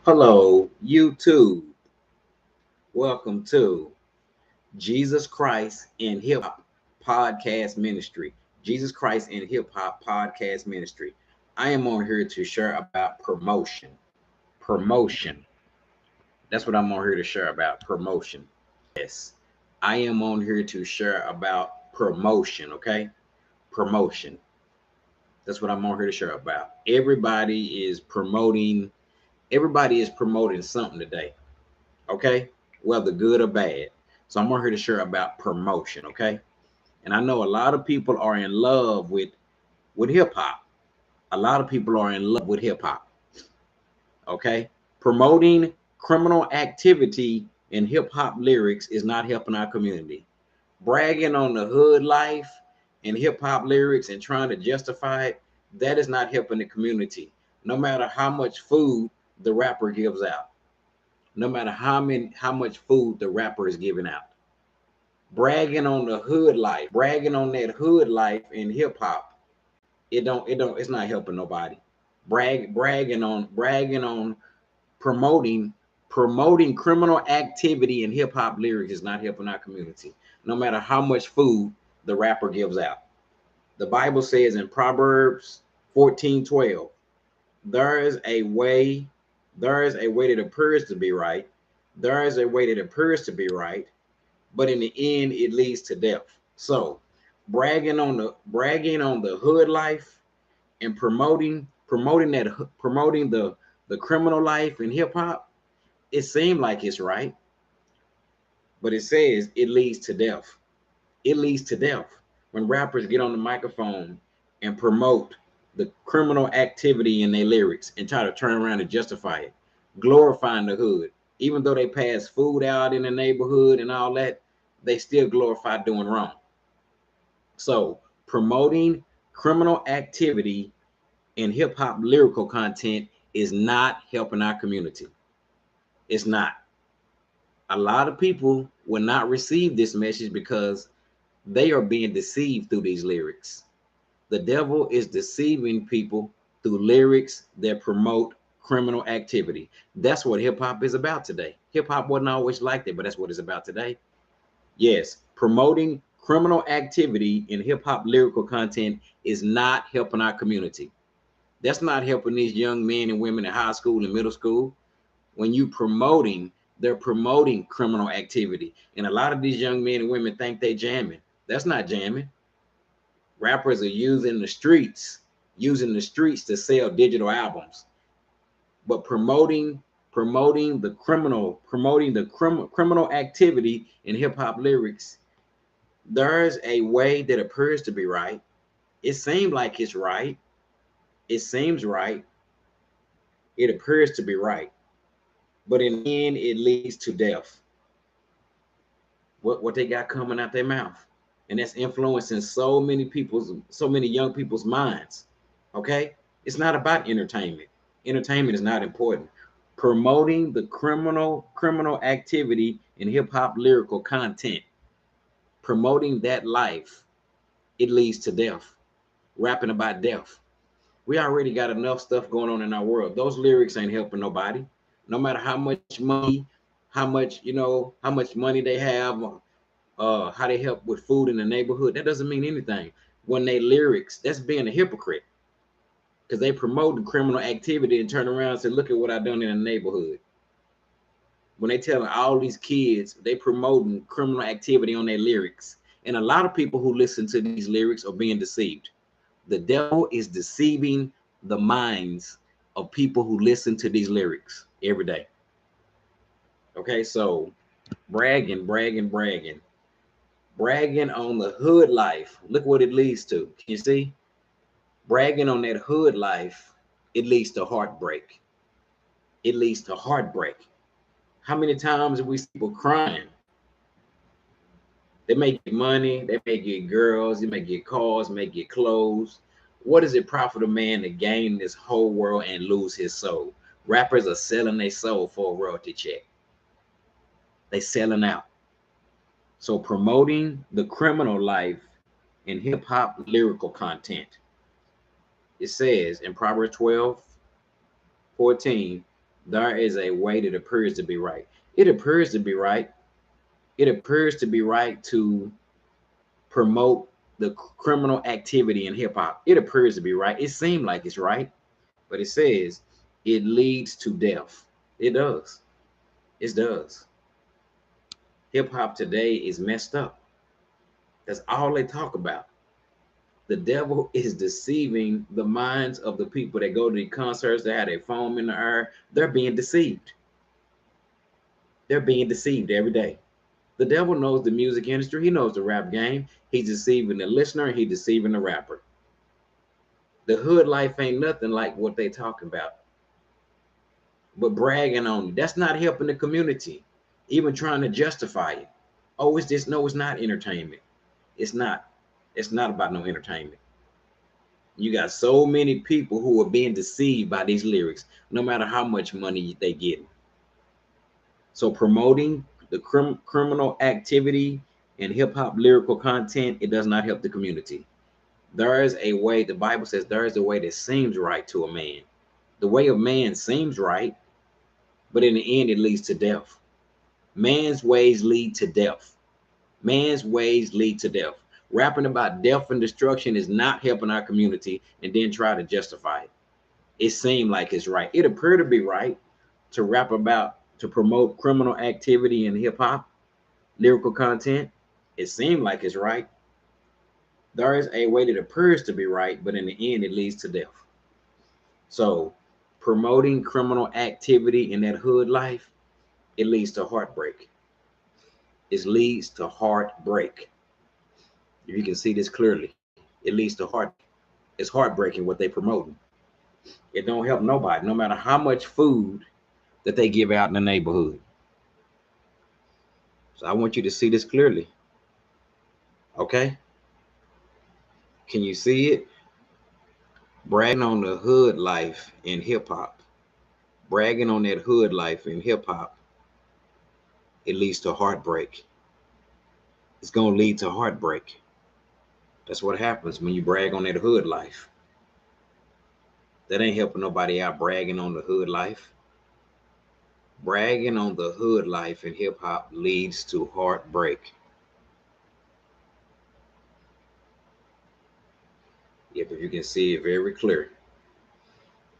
Hello, YouTube. Welcome to Jesus Christ in Hip Hop Podcast Ministry. Jesus Christ in Hip Hop Podcast Ministry. I am on here to share about promotion. Promotion. That's what I'm on here to share about promotion. Yes, I am on here to share about promotion. Okay, promotion. That's what I'm on here to share about. Everybody is promoting something today. Okay, whether good or bad. So I'm here to share about promotion. Okay, and I know a lot of people are in love with hip hop. A lot of people are in love with hip hop. Okay, promoting criminal activity in hip hop lyrics is not helping our community. Bragging on the hood life in hip hop lyrics and trying to justify it, that is not helping the community. No matter how much food the rapper gives out, no matter how much food the rapper is giving out, bragging on the hood life, bragging on that hood life in hip hop, it's not helping nobody. Bragging on promoting criminal activity in hip hop lyrics is not helping our community. No matter how much food the rapper gives out. The Bible says in Proverbs 14:12, there is a way, there is a way that appears to be right. There is a way that appears to be right, but in the end it leads to death. So bragging on the hood life and promoting the criminal life in hip hop, it seemed like it's right, but it says it leads to death. It leads to death when rappers get on the microphone and promote the criminal activity in their lyrics and try to turn around and justify it, glorifying the hood. Even though they pass food out in the neighborhood and all that, they still glorify doing wrong. So promoting criminal activity in hip hop lyrical content is not helping our community. It's not. A lot of people will not receive this message because they are being deceived through these lyrics. The devil is deceiving people through lyrics that promote criminal activity. That's what hip hop is about today. Hip hop wasn't always like that, but that's what it's about today. Yes, promoting criminal activity in hip hop lyrical content is not helping our community. That's not helping these young men and women in high school and middle school. When you promoting, they're promoting criminal activity. And a lot of these young men and women think they jamming. That's not jamming. Rappers are using the streets to sell digital albums, but promoting the criminal activity in hip hop lyrics. There's a way that appears to be right. It seems like it's right. It seems right. It appears to be right, but in the end, it leads to death. What they got coming out their mouth, and that's influencing so many young people's minds. Okay, it's not about entertainment. Entertainment is not important. Promoting the criminal activity in hip hop lyrical content, promoting that life, it leads to death. Rapping about death. We already got enough stuff going on in our world. Those lyrics ain't helping nobody. No matter how much money, how much money they have, how they help with food in the neighborhood, that doesn't mean anything. When they lyrics, that's being a hypocrite, because they promote the criminal activity and turn around and say, look at what I done in the neighborhood. When they telling all these kids, they promoting criminal activity on their lyrics. And a lot of people who listen to these lyrics are being deceived. The devil is deceiving the minds of people who listen to these lyrics every day. Okay, so bragging on the hood life. Look what it leads to. Can you see? Bragging on that hood life, it leads to heartbreak. It leads to heartbreak. How many times have we seen people crying? They may get money, they may get girls, they may get cars, may get clothes. What does it profit a man to gain this whole world and lose his soul? Rappers are selling their soul for a royalty check. They selling out. So promoting the criminal life in hip hop lyrical content. It says in Proverbs 12:14, There is a way that appears to be right. It appears to be right. It appears to be right to promote the criminal activity in hip hop. It appears to be right. It seems like it's right, but it says it leads to death. It does. It does. Hip hop today is messed up. That's all they talk about. The devil is deceiving the minds of the people that go to the concerts. They have their phone in the air. They're being deceived. They're being deceived every day. The devil knows the music industry. He knows the rap game. He's deceiving the listener and he's deceiving the rapper. The hood life ain't nothing like what they talking about. But bragging on it, that's not helping the community. Even trying to justify it. Oh, it's this. No, it's not entertainment. It's not. It's not about no entertainment. You got so many people who are being deceived by these lyrics, no matter how much money they get. So promoting the criminal activity and hip hop lyrical content, it does not help the community. There is a way, the Bible says there is a way that seems right to a man. The way of man seems right, but in the end, it leads to death. Man's ways lead to death. Man's ways lead to death. Rapping about death and destruction is not helping our community, and then try to justify it. It seemed like it's right. It appeared to be right to rap about, to promote criminal activity in hip hop, lyrical content. It seemed like it's right. There is a way that appears to be right, but in the end, it leads to death. So promoting criminal activity in that hood life, it leads to heartbreak. It leads to heartbreak. If you can see this clearly, it leads to heart. It's heartbreaking what they promoting. It don't help nobody, no matter how much food that they give out in the neighborhood. So I want you to see this clearly. Okay? Can you see it? Bragging on the hood life in hip hop. Bragging on that hood life in hip hop. It leads to heartbreak. It's going to lead to heartbreak. That's what happens when you brag on that hood life. That ain't helping nobody out, bragging on the hood life. Bragging on the hood life in hip hop leads to heartbreak. Yep, if you can see it very clear.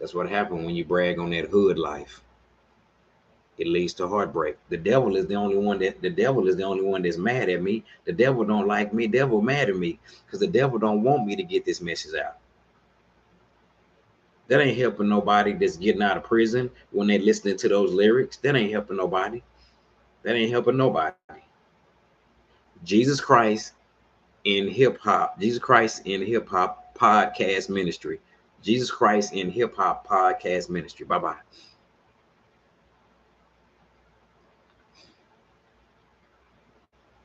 That's what happens when you brag on that hood life. It leads to heartbreak. The devil is the only one that's mad at me. The devil don't like me. The devil mad at me because the devil don't want me to get this message out. That ain't helping nobody that's getting out of prison when they're listening to those lyrics. That ain't helping nobody. That ain't helping nobody. Jesus Christ in hip hop. Jesus Christ in hip hop podcast ministry. Jesus Christ in hip hop podcast ministry. Bye bye.